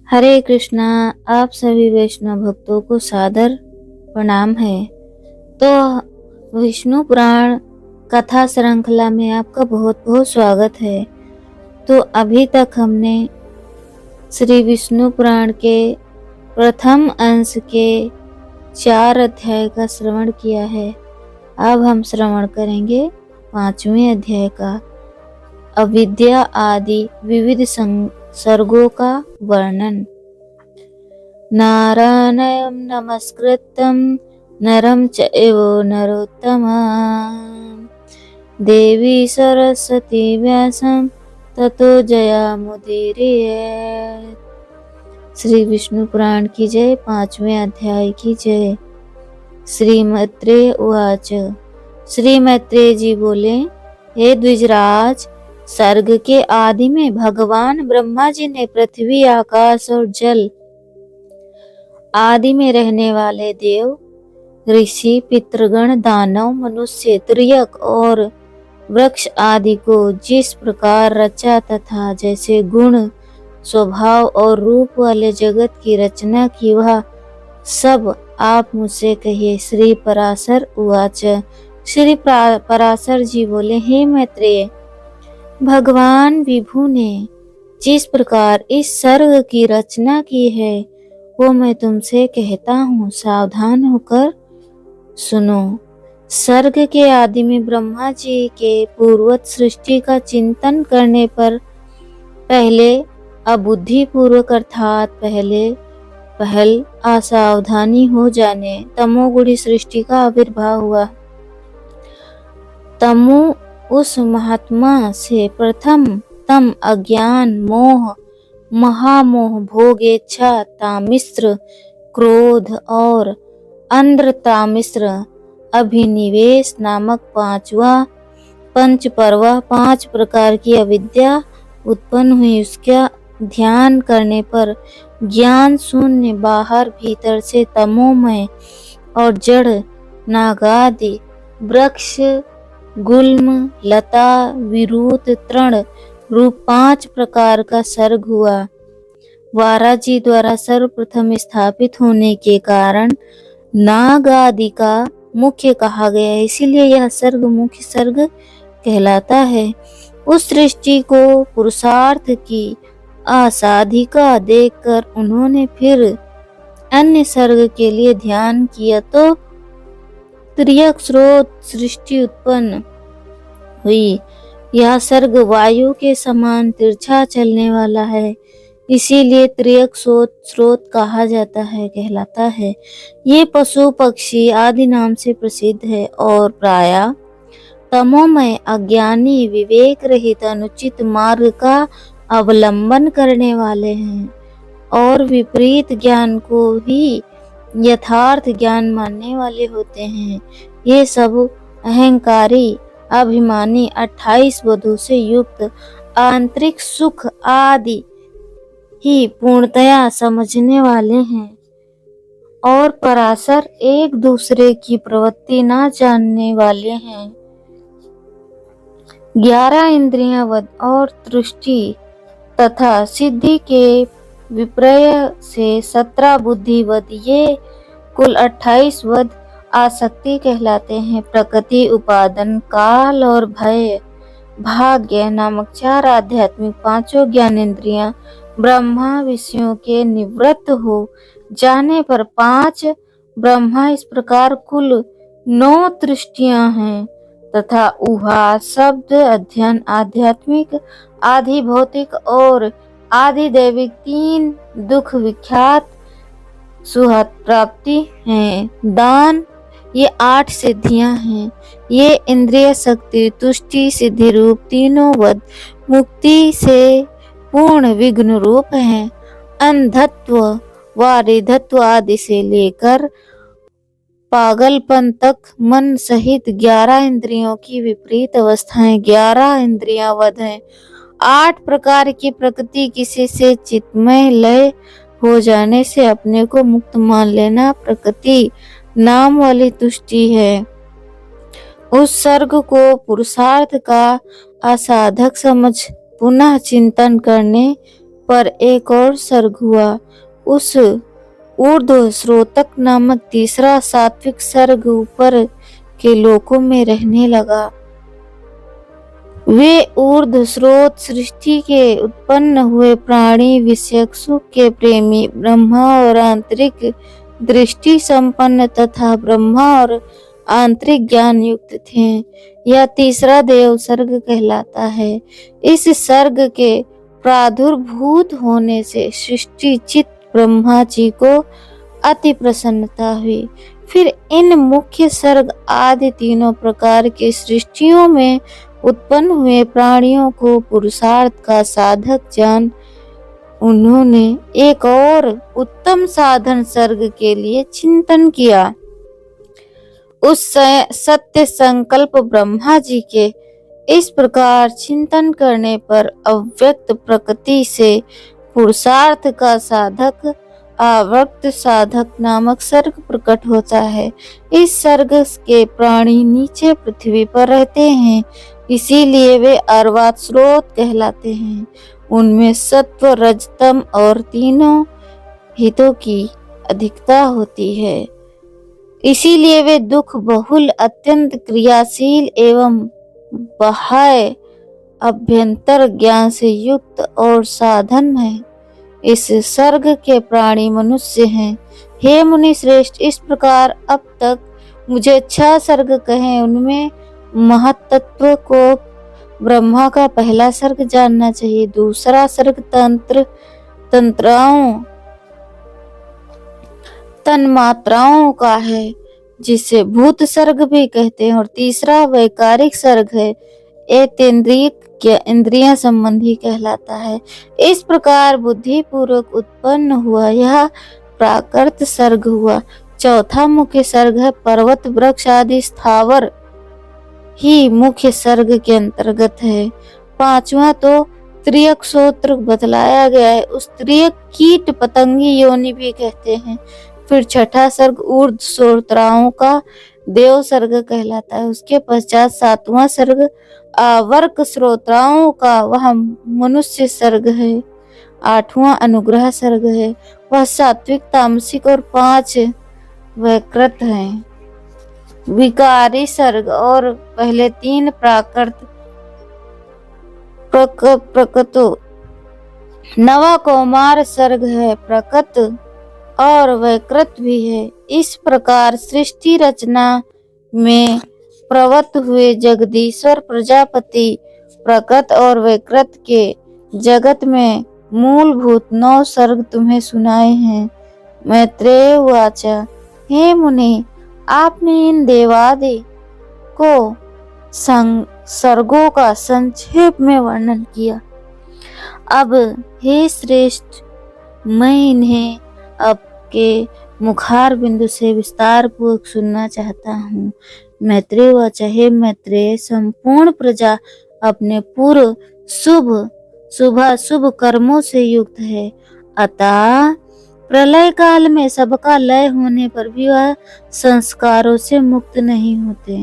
हरे कृष्णा। आप सभी वैष्णव भक्तों को सादर प्रणाम है। तो विष्णु पुराण कथा श्रृंखला में आपका बहुत बहुत स्वागत है। तो अभी तक हमने श्री विष्णु पुराण के प्रथम अंश के 4 अध्याय का श्रवण किया है। अब हम श्रवण करेंगे 5वें अध्याय का अविद्या आदि विविध सर्गों का वर्णन। नारायणं नमस्कृतं नरं चैव नरोत्तमं देवी सरस्वती व्यासं ततो जयामुदीरयेत्। श्री विष्णु पुराण की जय। 5वें अध्याय की जय। श्री मैत्रेय उवाच। श्री मैत्रेय जी बोले, हे द्विजराज, सर्ग के आदि में भगवान ब्रह्मा जी ने पृथ्वी, आकाश और जल आदि में रहने वाले देव, ऋषि, पितृगण, दानव, मनुष्य, त्रियक और वृक्ष आदि को जिस प्रकार रचा तथा जैसे गुण, स्वभाव और रूप वाले जगत की रचना की, वह सब आप मुझसे कहिए। श्री पराशर उवाच। श्री पराशर जी बोले, हे मैत्रेय, भगवान विभु ने जिस प्रकार इस सर्ग की रचना की है वो मैं तुमसे कहता हूँ, सावधान होकर सुनो। सर्ग के आदि में ब्रह्मा जी के पूर्वत सृष्टि का चिंतन करने पर पहले अबुद्धि पूर्वक अर्थात पहल असावधानी हो जाने तमोगुणी सृष्टि का आविर्भाव हुआ। तमो उस महात्मा से प्रथम तम अज्ञान, मोह, महामोह, भोग इच्छा, तामिश्र, क्रोध और अंधतामिश्र अभिनिवेश नामक 5वां पंचपर्वा 5 प्रकार की अविद्या उत्पन्न हुई। उसका ध्यान करने पर ज्ञान शून्य बाहर भीतर से तमोमय और जड़ नागादि वृक्ष, गुल्म, लता, विरूत, तृण रूप 5 प्रकार का सर्ग हुआ। वारा जी द्वारा सर्वप्रथम स्थापित होने के कारण नाग आदि का मुख्य कहा गया है, इसीलिए यह सर्ग मुख्य सर्ग कहलाता है। उस सृष्टि को पुरुषार्थ की असाधिका देखकर उन्होंने फिर अन्य सर्ग के लिए ध्यान किया तो त्रियक स्रोत सृष्टि उत्पन्न हुई। यह सर्ग वायु के समान तिरछा चलने वाला है, इसीलिए त्रियक स्रोत कहा जाता है, कहलाता है। ये पशु पक्षी आदि नाम से प्रसिद्ध है और प्रायः तमोमय, अज्ञानी, विवेक रहित, अनुचित मार्ग का अवलंबन करने वाले हैं और विपरीत ज्ञान को ही यथार्थ ज्ञान मानने वाले होते हैं। ये सब अहंकारी, अभिमानी, 28 वधु से युक्त, आंतरिक सुख आदि ही पूर्णतया समझने वाले हैं और पराशर एक दूसरे की प्रवृत्ति न जानने वाले हैं। 11 इंद्रियां वध और तुष्टि तथा सिद्धि के विपर्य से 17 बुद्धि वध, ये कुल 28 वध आसक्ति कहलाते हैं। प्रकृति, उपादान, काल और भय, भाग्य नामक 4 आध्यात्मिक, 5 ज्ञानेंद्रियां ब्रह्मा विषयों के निवृत्त हो जाने पर 5 ब्रह्मा, इस प्रकार कुल 9 दृष्टियां हैं तथा ऊहा, शब्द, अध्ययन, आध्यात्मिक, आधि भौतिक और आधि दैविक 3 दुख विख्यात सुहत प्राप्ति हैं। दान, ये 8 सिद्धियां हैं। ये इंद्रिय शक्ति, तुष्टि, सिद्धि रूप तीनों वध मुक्ति से पूर्ण विघ्न रूप हैं। अंधत्व व रिधत्व आदि से लेकर पागलपन तक मन सहित 11 इंद्रियों की विपरीत अवस्थाएं 11 इंद्रियां वध हैं। 8 प्रकार की प्रकृति, किसी से चित्तमय लय हो जाने से अपने को मुक्त मान लेना प्रकृति नाम वाली तुष्टि है। उस सर्ग को पुरुषार्थ का असाधक समझ पुनः चिंतन करने पर एक और सर्ग हुआ। उस ऊर्ध्व स्रोतक नामक तीसरा सात्विक सर्ग ऊपर के लोकों में रहने लगा। वे ऊर्ध्व स्रोत सृष्टि के उत्पन्न हुए प्राणी विषयक सुख के प्रेमी, ब्रह्मा और आंतरिक दृष्टि संपन्न तथा ब्रह्मा और आंतरिक ज्ञान युक्त थे। यह तीसरा देव सर्ग कहलाता है। इस सर्ग के प्रादुर्भूत होने से सृष्टि चित्त ब्रह्मा जी को अति प्रसन्नता हुई। फिर इन मुख्य सर्ग आदि तीनों प्रकार के सृष्टियों में उत्पन्न हुए प्राणियों को पुरुषार्थ का साधक जान उन्होंने एक और उत्तम साधन सर्ग के लिए चिंतन किया। उस सत्य संकल्प ब्रह्मा जी के इस प्रकार चिंतन करने पर अव्यक्त प्रकृति से पुरुषार्थ का साधक अव्यक्त साधक नामक सर्ग प्रकट होता है। इस सर्ग के प्राणी नीचे पृथ्वी पर रहते हैं, इसीलिए वे अर्वात स्रोत कहलाते हैं। उनमें सत्व, रजतम और तीनों हितों की अधिकता होती है, इसीलिए वे दुख बहुल, अत्यंत क्रियाशील एवं बाह्य अभ्यंतर ज्ञान से युक्त और साधन है। इस सर्ग के प्राणी मनुष्य हैं। हे मुनि श्रेष्ठ, इस प्रकार अब तक मुझे 6 सर्ग कहे, उनमें महत्त्व को ब्रह्मा का पहला सर्ग जानना चाहिए। दूसरा सर्ग तंत्राओं तन्मात्राओं का है, जिसे भूत सर्ग भी कहते हैं, और तीसरा वैकारिक सर्ग है, इंद्रिय संबंधी कहलाता है। इस प्रकार बुद्धि पूर्वक उत्पन्न हुआ यह प्राकृत सर्ग हुआ। चौथा मुख्य सर्ग है पर्वत, वृक्ष आदि स्थावर ही मुख्य सर्ग के अंतर्गत है। पांचवा तो त्रियक सूत्र बतलाया गया है, उस त्रियक कीट पतंगी योनि भी कहते हैं। फिर छठा सर्ग ऊर्ध्व श्रोत्राओं का देव सर्ग कहलाता है। उसके पश्चात 7वां सर्ग आवर्क श्रोत्राओं का, वह मनुष्य सर्ग है। 8वां अनुग्रह सर्ग है, वह सात्विक, तामसिक और 5 वैकृत हैं। विकारी सर्ग और पहले 3 प्राकृत प्रकृतो। 9वां कौमार सर्ग है, प्रकृत और वैकृत भी है। इस प्रकार सृष्टि रचना में प्रवृत्त हुए जगदीश्वर प्रजापति प्रकृत और वैकृत के जगत में मूलभूत 9 सर्ग तुम्हें सुनाए हैं। मैत्रेय उवाच, हे मुनि, आपने इन देवादि को सर्गों का संक्षेप में वर्णन किया। अब हे श्रेष्ठ, मैं इन्हें आपके मुखार बिंदु से विस्तार पूर्वक सुनना चाहता हूँ। मैत्रेय उवाच, हे मैत्रेय, संपूर्ण प्रजा अपने पूर्व शुभ कर्मों से युक्त है, अतः प्रलय काल में सबका लय होने पर भी वह संस्कारों से मुक्त नहीं होते।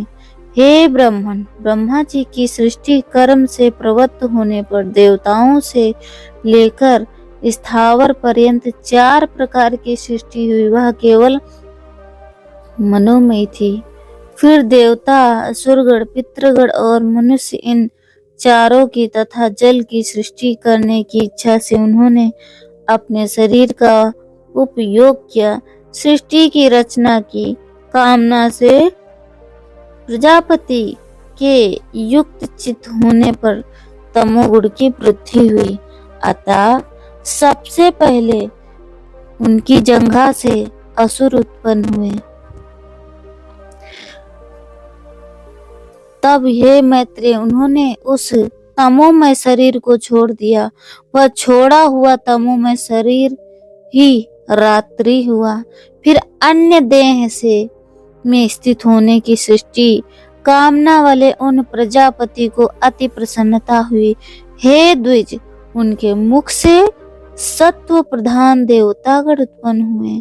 हे ब्राह्मण, ब्रह्मा जी की सृष्टि कर्म से प्रवृत्त होने पर देवताओं से लेकर स्थावर पर्यंत 4 प्रकार की सृष्टि हुई, वह केवल मनोमयी थी। फिर देवता, असुरगण, पितृगण और मनुष्य, इन चारों की तथा जल की सृष्टि करने की इच्छा से उन्होंने अपने शरीर का उपयोग किया। सृष्टि की रचना की कामना से प्रजापति के युक्त चित्त होने पर तमोगुण की वृद्धि हुई, अतः सबसे पहले उनकी जंघा से असुर उत्पन्न हुए। तब हे मैत्रेय, उन्होंने उस तमोमय शरीर को छोड़ दिया। वह छोड़ा हुआ तमोमय शरीर ही रात्रि हुआ। फिर अन्य देह से में स्थित होने की सृष्टि कामना वाले उन प्रजापति को अति प्रसन्नता हुई। हे द्विज, उनके मुख से सत्व प्रधान देवतागण उत्पन्न हुए।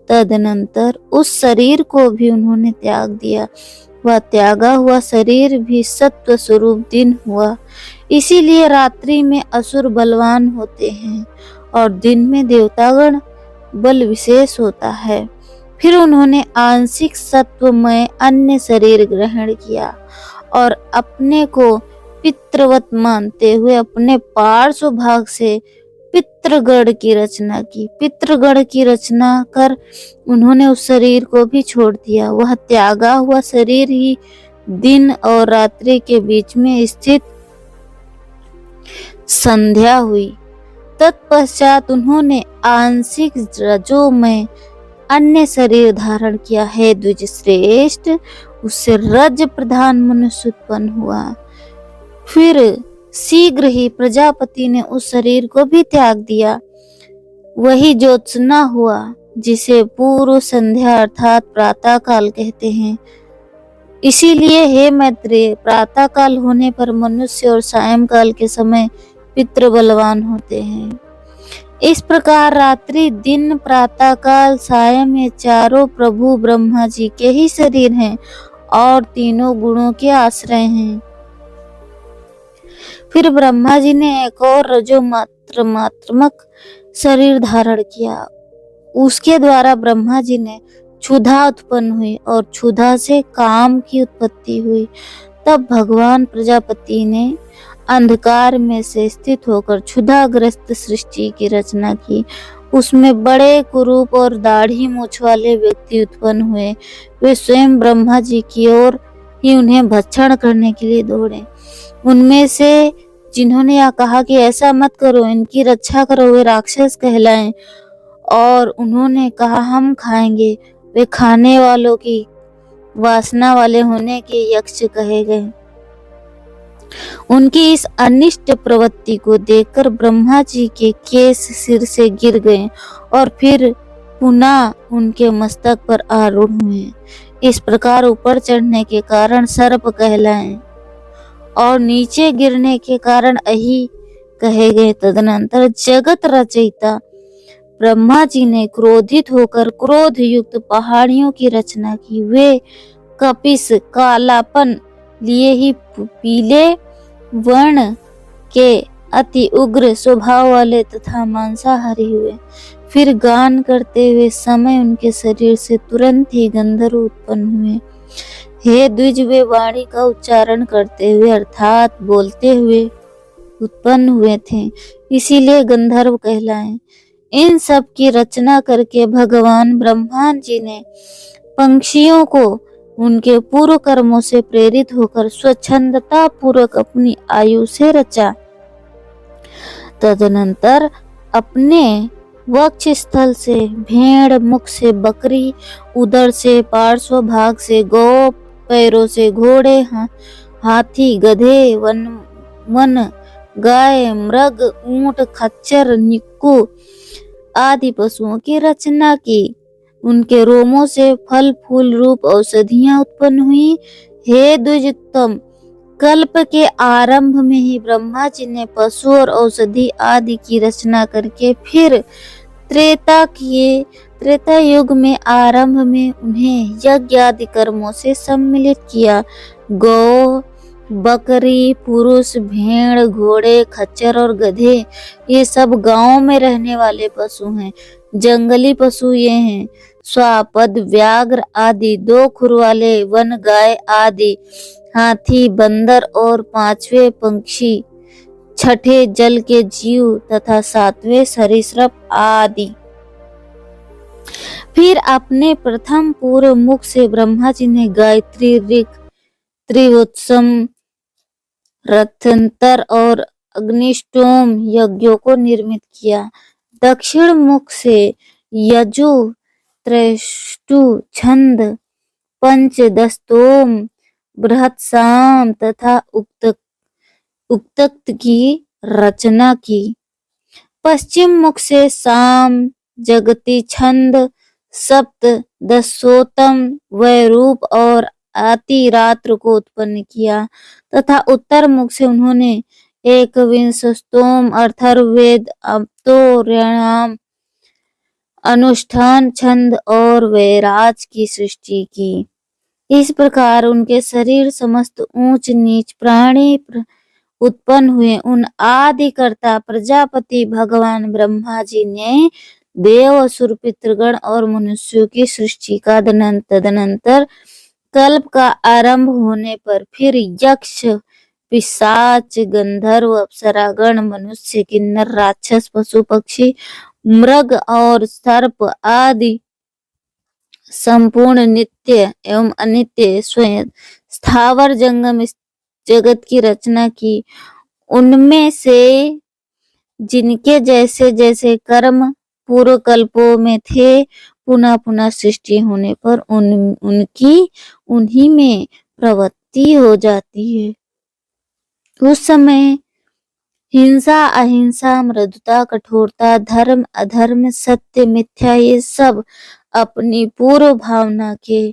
तदनंतर उस शरीर को भी उन्होंने त्याग दिया। वह त्यागा हुआ शरीर भी सत्व स्वरूप दिन हुआ। इसीलिए रात्रि में असुर बलवान होते हैं और दिन में देवतागण बल विशेष होता है। फिर उन्होंने आंशिक सत्वमय अन्य शरीर ग्रहण किया और अपने को पितृवत मानते हुए अपने पार्श्व भाग से पितृगण की रचना की। पितृगण की रचना कर उन्होंने उस शरीर को भी छोड़ दिया। वह त्यागा हुआ शरीर ही दिन और रात्रि के बीच में स्थित संध्या हुई। तत्पश्चात उन्होंने आंशिक रजोमय अन्य शरीर धारण किया है द्विज श्रेष्ठ। उससे रज प्रधान मनुष्य उत्पन्न हुआ। फिर शीघ्र ही प्रजापति ने उस शरीर को भी त्याग दिया। वही ज्योत्सना हुआ जिसे पूर्व संध्या अर्थात प्रातः काल कहते हैं। इसीलिए हे मैत्रेय, प्रातः काल होने पर मनुष्य और सायंकाल के समय पितृ बलवान होते हैं। इस प्रकार रात्रि, दिन, प्रातः काल, सायं ये चारों प्रभु ब्रह्मा जी के ही शरीर हैं और तीनों गुणों के आश्रय हैं। फिर ब्रह्मा जी ने एक और रजोमात्रात्मक शरीर धारण किया। उसके द्वारा ब्रह्मा जी ने क्षुधा उत्पन्न हुई और क्षुधा से काम की उत्पत्ति हुई। तब भगवान प्रजापति ने अंधकार में से स्थित होकर क्षुधाग्रस्त सृष्टि की रचना की। उसमें बड़े कुरूप और दाढ़ी मूछ वाले व्यक्ति उत्पन्न हुए। वे स्वयं ब्रह्मा जी की ओर ही उन्हें भक्षण करने के लिए दौड़े। उनमें से जिन्होंने यह कहा कि ऐसा मत करो, इनकी रक्षा करो, वे राक्षस कहलाएं, और उन्होंने कहा हम खाएंगे, वे खाने वालों की वासना वाले होने के यक्ष कहे गए। उनकी इस अनिष्ट प्रवृत्ति को देखकर ब्रह्मा जी के केश सिर से गिर गए और फिर पुनः उनके मस्तक पर आरूढ़ हुए। इस प्रकार ऊपर चढ़ने के कारण सर्प कहलाए और नीचे गिरने के कारण अहि कहे गए। तदनंतर जगत रचयिता ब्रह्मा जी ने क्रोधित होकर क्रोध युक्त पहाड़ियों की रचना की। वे कपिस कालापन लिए ही पीले वर्ण के अति उग्र स्वभाव वाले तथा मांसाहारी हुए। फिर गान करते हुए समय उनके शरीर से तुरंत ही गंधर्व उत्पन्न हुए। हे द्विज, वे वाणी का उच्चारण करते हुए अर्थात बोलते हुए उत्पन्न हुए थे, इसीलिए गंधर्व कहलाए। इन सब की रचना करके भगवान ब्रह्मा जी ने पंक्षियों को उनके पूर्व कर्मों से प्रेरित होकर स्वच्छंदता पूर्वक अपनी आयु से रचा। तदनंतर अपने वक्ष स्थल से भेड़, मुख से बकरी, उदर से पार्श्व भाग से गौ, पैरों से घोड़े, हाथी, गधे, वन गाय, मृग, ऊंट, खच्चर, निक्कू आदि पशुओं की रचना की। उनके रोमों से फल फूल रूप औषधियां उत्पन्न हुई। हे द्विजोत्तम, कल्प के आरंभ में ही ब्रह्मा जी ने पशु और औषधि आदि की रचना करके फिर त्रेता किए। त्रेता युग में आरंभ में उन्हें यज्ञ आदि कर्मों से सम्मिलित किया। गौ, बकरी, पुरुष, भेड़, घोड़े, खच्चर और गधे ये सब गांवों में रहने वाले पशु हैं। जंगली पशु ये हैं स्वापद, व्याघ्र आदि, दो खुर वाले वन गाय आदि, हाथी, बंदर और पांचवे पक्षी, छठे जल के जीव तथा सातवें सरीसृप आदि। फिर अपने प्रथम पूर्व मुख से ब्रह्मा जी ने गायत्री, ऋग, त्रिवत्सम, रथंतर और अग्निष्टोम यज्ञों को निर्मित किया। दक्षिण मुख से यजु, त्रैष्टु, छंद, पंचदस्तोम, बृहत्साम तथा उक्तक की रचना की। पश्चिम मुख से साम, जगती, छंद, सप्त, दशोतम, वैरूप और अतिरात्र को उत्पन्न किया तथा उत्तर मुख से उन्होंने एकविंशस्तोम, अथर्ववेद, अप्तोरणाम, अनुष्ठान, छंद और वैराज की सृष्टि की। इस प्रकार उनके शरीर समस्त ऊंच नीच प्राणी उत्पन्न हुए उन आदिकर्ता प्रजापति भगवान ब्रह्मा जी ने देव असुर पितृगण और मनुष्यों की सृष्टि का तदनंतर कल्प का आरंभ होने पर फिर यक्ष पिशाच गंधर्व अप्सरागण मनुष्य किन्नर राक्षस पशु पक्षी मृग और सर्प आदि संपूर्ण नित्य एवं अनित्य स्वयं स्थावर जंगम इस जगत की रचना की। उनमें से जिनके जैसे जैसे कर्म पूर्व कल्पों में थे पुनः पुनः सृष्टि होने पर उनकी उन्हीं में प्रवृत्ति हो जाती है। उस समय हिंसा अहिंसा मृदुता कठोरता धर्म अधर्म सत्य मिथ्या ये सब अपनी पूर्व भावना के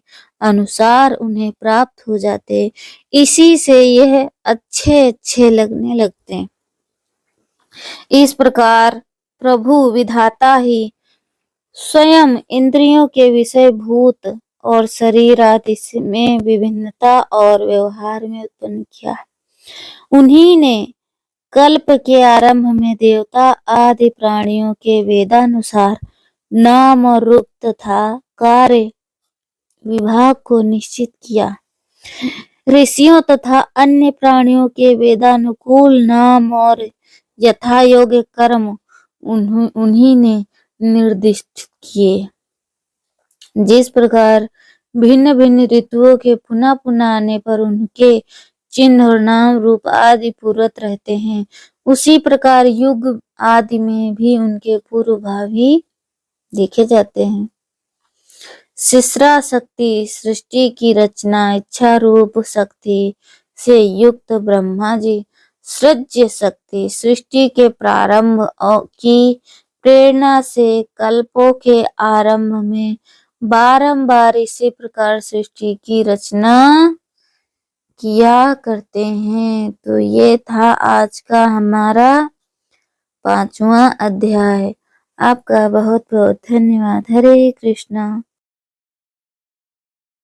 अनुसार उन्हें प्राप्त हो जाते। इसी से यह अच्छे अच्छे लगने लगते हैं। इस प्रकार प्रभु विधाता ही स्वयं इंद्रियों के विषय भूत और शरीर आदि में विभिन्नता और व्यवहार में उत्पन्न किया है। उन्हीं ने कल्प के आरंभ में देवता आदि प्राणियों के वेदानुसार नाम और रूप तथा कार्य विभाग को निश्चित किया। ऋषियों तथा अन्य प्राणियों के वेदानुकूल नाम और यथा योग्य कर्म उन्हीं ने निर्दिष्ट किए। जिस प्रकार भिन्न भिन्न ऋतुओं के पुनः पुनः आने पर उनके चिन्ह और नाम रूप आदि पूर्वत रहते हैं, उसी प्रकार युग आदि में भी उनके पूर्व भाव ही देखे जाते हैं। शिश्रा शक्ति सृष्टि की रचना इच्छा रूप शक्ति से युक्त ब्रह्मा जी सृज्य शक्ति सृष्टि के प्रारंभ की प्रेरणा से कल्पों के आरंभ में बारंबार इसी प्रकार सृष्टि की रचना किया करते हैं। तो ये था आज का हमारा 5वां अध्याय। आपका बहुत बहुत धन्यवाद। हरे कृष्णा।